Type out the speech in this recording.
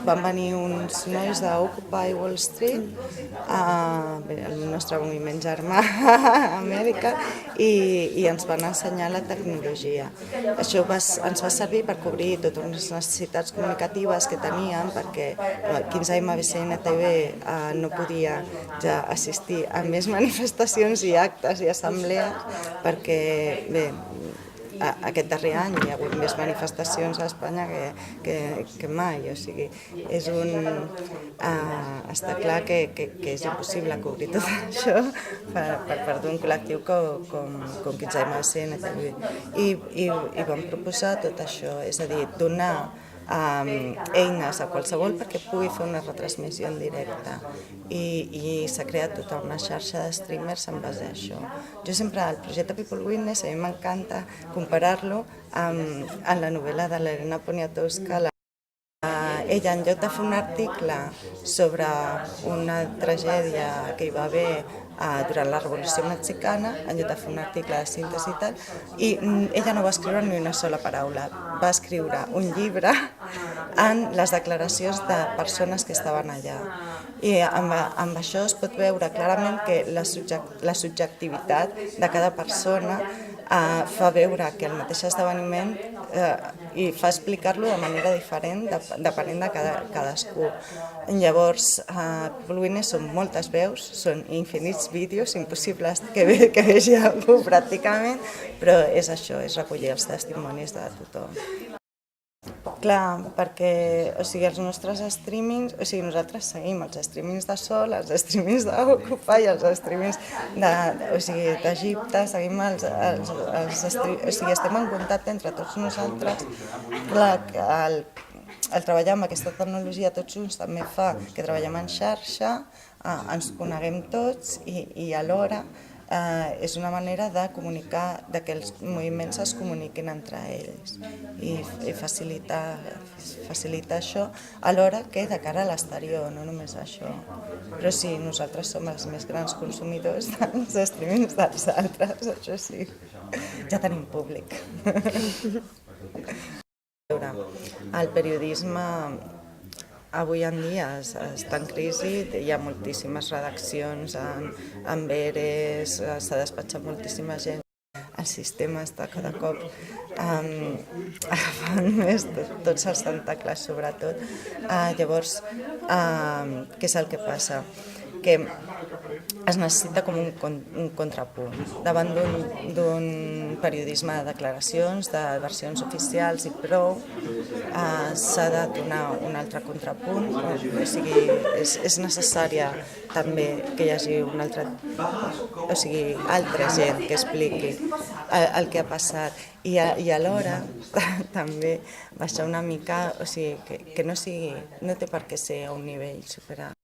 Van venir uns nois d'Occupy Wall Street, el nostre moviment germà a Amèrica, i ens van ensenyar la tecnologia. Això ens va servir per cobrir totes les necessitats comunicatives que teníem, perquè 15M BCNTV no podia ja assistir a més manifestacions i actes i assemblees, perquè bé, aquest darrer any hi ha hagut més manifestacions a Espanya que mai, o sigui, està clar que és impossible cobrir tot això per part d'un col·lectiu com 15M CNTV. I vam proposar tot això, és a dir, donar eines a qualsevol perquè pugui fer una retransmissió en directe, i s'ha creat tota una xarxa de streamers en base a això. Jo sempre, el projecte People Witness, a mi m'encanta comparar-lo amb la novel·la de l'Helena Poniatowska. Ella, en lloc de fer un article sobre una tragèdia que hi va haver durant la Revolució Mexicana, en lloc de fer un article de síntesi i tal, i ella no va escriure ni una sola paraula, va escriure un llibre en les declaracions de persones que estaven allà. I amb això es pot veure clarament que la subjectivitat de cada persona fa veure que el mateix esdeveniment i fa explicar-lo de manera diferent depenent de cadascú. Llavors, People Witness són moltes veus, són infinits vídeos, impossibles que vegi algú pràcticament, però és això, és recollir els testimonis de tothom. Clar, perquè els nostres streamings, nosaltres seguim els streamings de Sol, els streamings d'Occupy, els streamings d'Egipte, seguim estem en contacte entre tots nosaltres. Clar, el treballar amb aquesta tecnologia tots junts també fa que treballem en xarxa, ens coneguem tots i alhora és una manera de comunicar, que els moviments es comuniquin entre ells i facilitar això alhora que de cara a l'exterior, no només això. Però sí, nosaltres som els més grans consumidors dels streamings dels altres, això sí, ja tenim públic. El periodisme avui en dia està en crisi, hi ha moltíssimes redaccions en veres, s'ha despatxat moltíssima gent. El sistema està cada cop agafant més tots els tentacles, sobretot. Llavors, què és el que passa? Que es necessita com un contrapunt. Davant d'un periodisme de declaracions, de versions oficials i prou, s'ha de donar un altre contrapunt, o sigui, és necessària també que hi hagi altra gent que expliqui el que ha passat i alhora també baixar una mica, o sigui, que no té per què ser a un nivell super